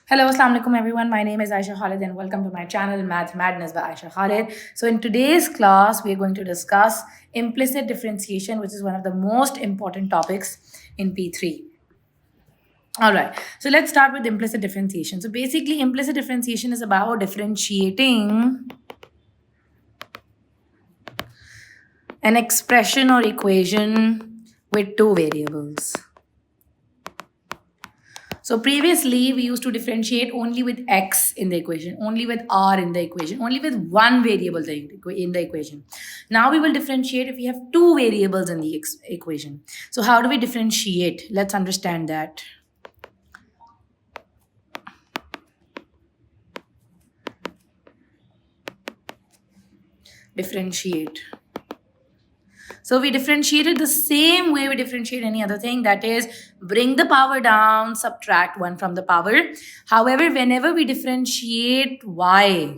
Hello, Assalamu alaikum everyone. My name is Aisha Khalid and welcome to my channel Math Madness by Aisha Khalid. So in today's class, we are going to discuss implicit differentiation, which is one of the most important topics in P3. All right, so let's start with implicit differentiation. So basically, implicit differentiation is about differentiating an expression or equation with two variables. So previously, we used to differentiate only with x in the equation, only with r in the equation, only with one variable in the equation. Now we will differentiate if we have two variables in the equation. So how do we differentiate? Let's understand that. Differentiate. So we differentiated the same way we differentiate any other thing, that is bring the power down, subtract 1 from the power. However, whenever we differentiate y,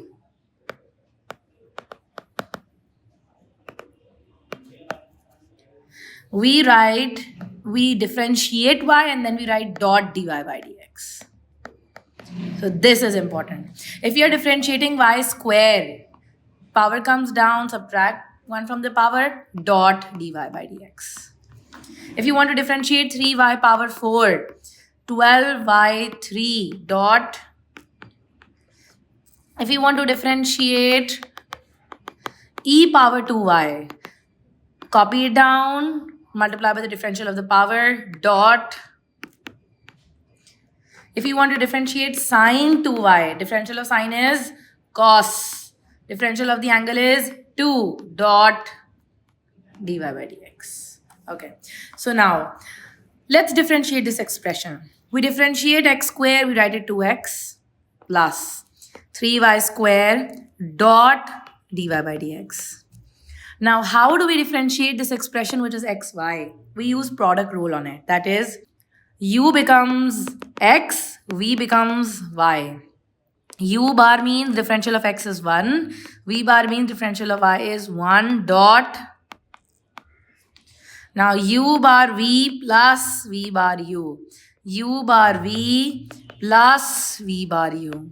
we differentiate y and then we write dot dy by dx. So this is important. If you are differentiating y square, power comes down, subtract 1 from the power, dot dy by dx. If you want to differentiate 3y power 4, 12y3 dot. If you want to differentiate e power 2y, copy it down, multiply by the differential of the power, dot. If you want to differentiate sine 2y, differential of sine is cos. Differential of the angle is 2 dot dy by dx. Okay, so now let's differentiate this expression. We differentiate x square, we write it 2x plus 3y square dot dy by dx. Now, how do we differentiate this expression, which is xy? We use product rule on it. That is, u becomes x, v becomes y. U bar means differential of x is 1. V bar means differential of y is 1 dot. Now, u bar v plus v bar u. U bar v plus v bar u.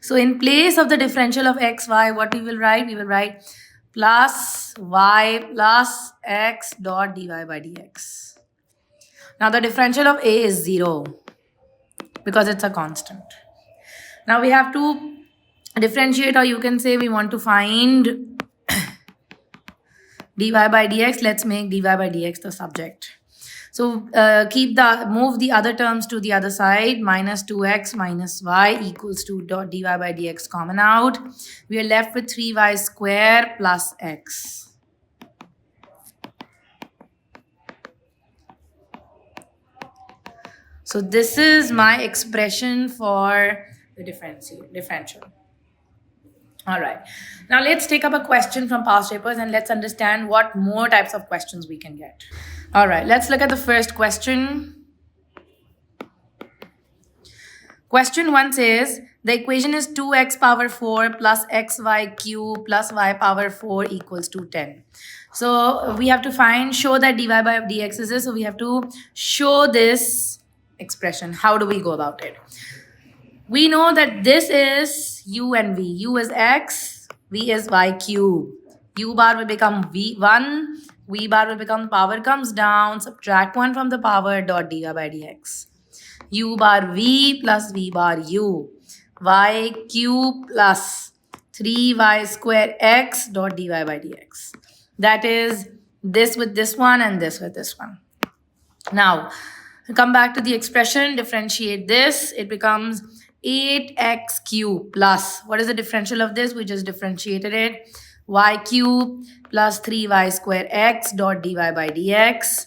So in place of the differential of x, y, what we will write? We will write plus y plus x dot dy by dx. Now the differential of a is 0 because it's a constant. Now we have to differentiate, or you can say we want to find dy by dx. Let's make dy by dx the subject. So move the other terms to the other side. Minus 2x minus y equals to dot dy by dx common out. We are left with 3y square plus x. So this is my expression for the differential. All right. Now let's take up a question from past papers and let's understand what more types of questions we can get. All right, let's look at the first question. Question 1 says, the equation is 2x power 4 plus xy cube plus y power 4 equals to 10. So we have to show that dy by dx is this. So we have to show this expression. How do we go about it? We know that this is u and v. U is x, v is y cube. U bar will become v1, v bar will become power comes down, subtract 1 from the power, dot dy by dx. U bar v plus v bar u. Y cube plus 3y square x dot dy by dx. That is this with this one and this with this one. Now, come back to the expression, differentiate this. It becomes 8x cube plus, what is the differential of this? We just differentiated it. Y cube plus 3y square x dot dy by dx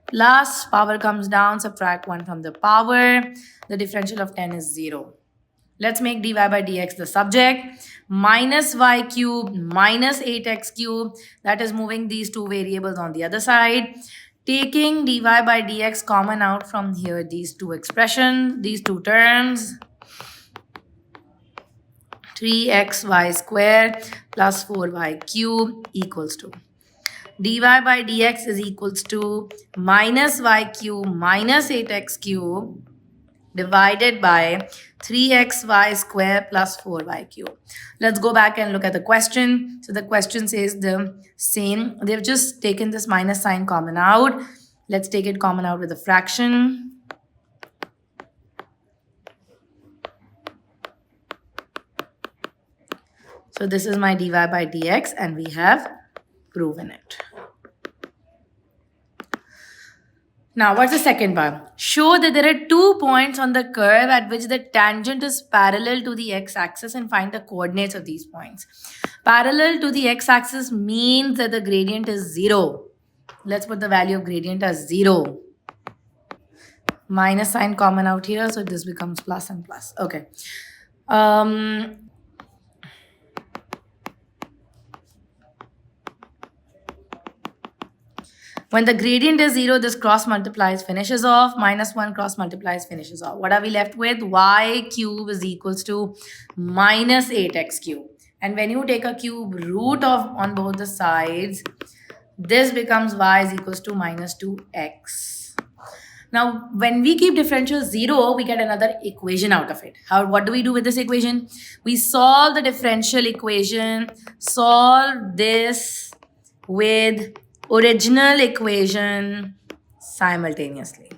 plus power comes down, subtract 1 from the power. The differential of 10 is 0. Let's make dy by dx the subject. Minus y cube minus 8x cube, that is moving these two variables on the other side. Taking dy by dx common out from here, these two expressions, these two terms. 3xy square plus 4y cube equals to. dy by dx is equals to minus y cube minus 8x cube divided by 3xy square plus 4y cube. Let's go back and look at the question. So the question says the same. They've just taken this minus sign common out. Let's take it common out with a fraction. So this is my dy by dx, and we have proven it. Now, what's the second part? Show that there are 2 points on the curve at which the tangent is parallel to the x-axis and find the coordinates of these points. Parallel to the x-axis means that the gradient is 0. Let's put the value of gradient as 0. Minus sign common out here, so this becomes plus and plus. Okay. When the gradient is 0, this cross multiplies, finishes off. Minus 1 cross multiplies, finishes off. What are we left with? Y cube is equals to minus 8x cube. And when you take a cube root of on both the sides, this becomes y is equals to minus 2x. Now, when we keep differential 0, we get another equation out of it. What do we do with this equation? We solve the differential equation, solve this with original equation simultaneously.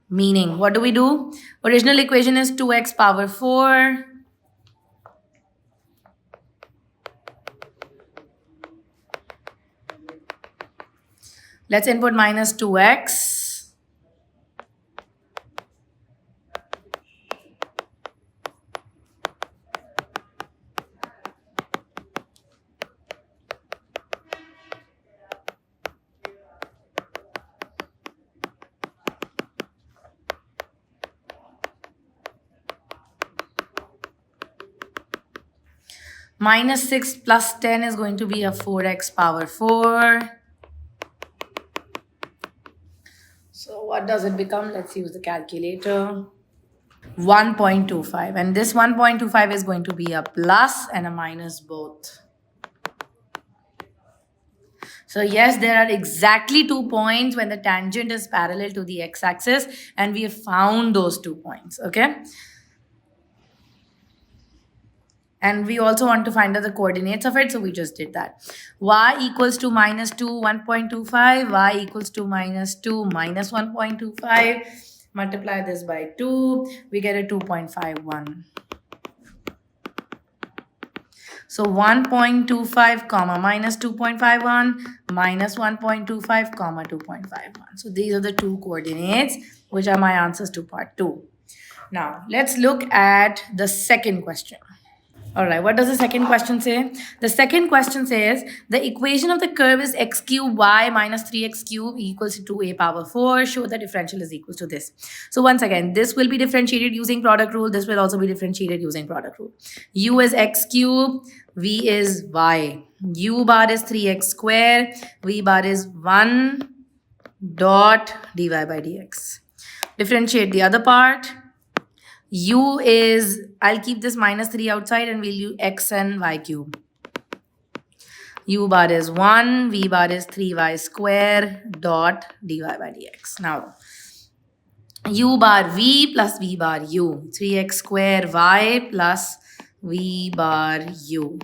Meaning, what do we do? Original equation is 2x power 4. Let's input minus 2x. Minus 6 plus 10 is going to be a 4x power 4. So what does it become? Let's use the calculator. 1.25. And this 1.25 is going to be a plus and a minus both. So yes, there are exactly 2 points when the tangent is parallel to the x-axis, and we have found those 2 points, okay? And we also want to find out the coordinates of it, so we just did that. Y equals to minus 2, 1.25. Y equals to minus 2, minus 1.25. Multiply this by 2. We get a 2.51. So 1.25 comma minus 2.51 minus 1.25 comma 2.51. So these are the 2 coordinates, which are my answers to part 2. Now, let's look at the second question. All right, what does the second question say? The second question says, the equation of the curve is x cube y minus 3x cube equals to 2a power 4. Show the differential is equal to this. So once again, this will be differentiated using product rule. This will also be differentiated using product rule. U is x cube, v is y. U bar is 3x square, v bar is 1 dot dy by dx. Differentiate the other part. U is, I'll keep this minus 3 outside and we'll use x and y cube. U bar is 1, v bar is 3y square dot dy by dx. Now, u bar v plus v bar u. 3x square y plus v bar u.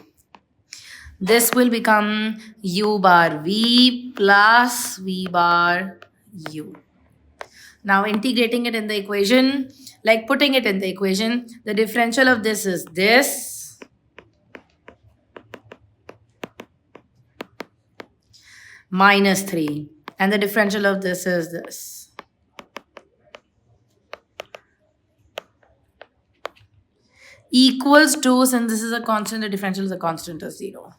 This will become u bar v plus v bar u. Now, integrating it in the equation, like putting it in the equation, the differential of this is this. Minus 3. And the differential of this is this. Equals to, since this is a constant, the differential is a constant of 0.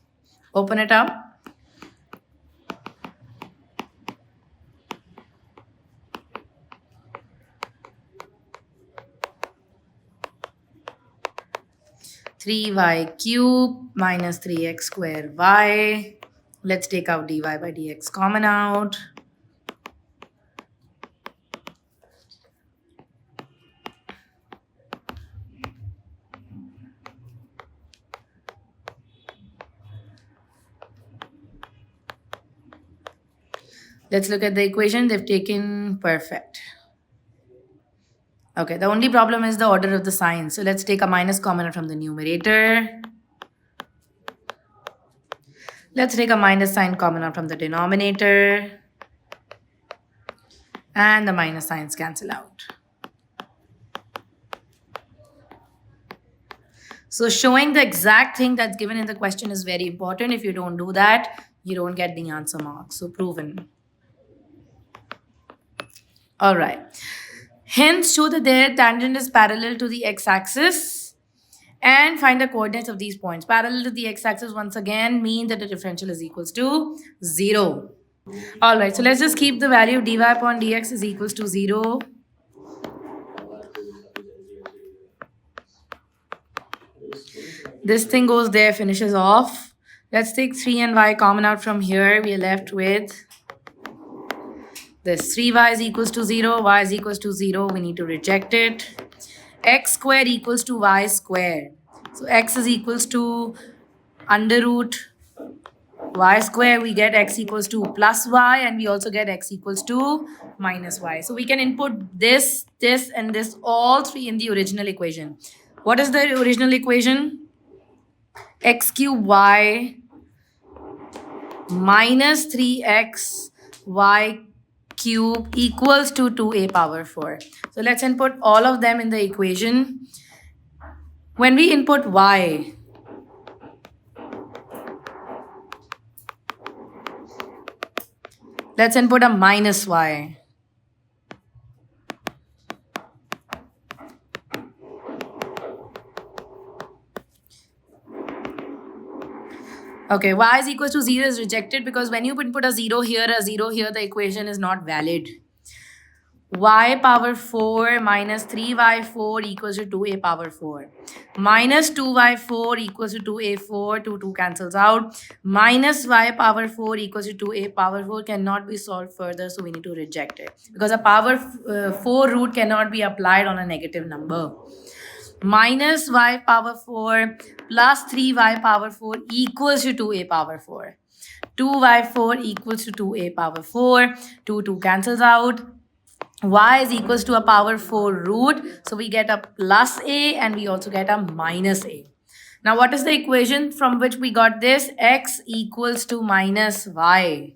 Open it up. Three y cube minus 3x square y. Let's take out dy by dx common out. Let's look at the equation. They've taken perfect. Okay, the only problem is the order of the signs. So let's take a minus common out from the numerator. Let's take a minus sign common out from the denominator. And the minus signs cancel out. So showing the exact thing that's given in the question is very important. If you don't do that, you don't get the answer mark. So proven. All right. Hence, show that their tangent is parallel to the x-axis and find the coordinates of these points. Parallel to the x-axis once again mean that the differential is equals to 0. All right, so let's just keep the value dy upon dx is equals to 0. This thing goes there, finishes off. Let's take 3 and y common out from here. We are left with this 3y is equals to 0, y is equals to 0. We need to reject it. X squared equals to y squared. So x is equals to under root y square. We get x equals to plus y, and we also get x equals to minus y. So we can input this, this, and this, all three in the original equation. What is the original equation? X cube y minus 3x y cube equals to 2a power 4. So let's input all of them in the equation. When we input y, let's input a minus y. Okay, y is equals to 0 is rejected because when you input a 0 here, the equation is not valid. Y power 4 minus 3y4 equals to 2a power 4. Minus 2y4 equals to 2a4, 2 cancels out. Minus y power 4 equals to 2a power 4 cannot be solved further, so we need to reject it. Because a power 4 root cannot be applied on a negative number. Minus y power 4 plus 3y power 4 equals to 2a power 4. 2y4 equals to 2a power 4. 2 cancels out. Y is equals to a power 4 root. So we get a plus a and we also get a minus a. Now what is the equation from which we got this? X equals to minus y.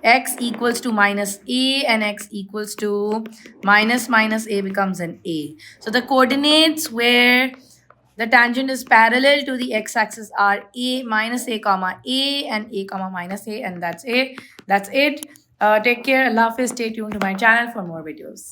X equals to minus a and x equals to minus a becomes an a. So the coordinates where the tangent is parallel to the x-axis are a minus a comma a and a comma minus a, and that's it. Take care. Allah Hafiz. Stay tuned to my channel for more videos.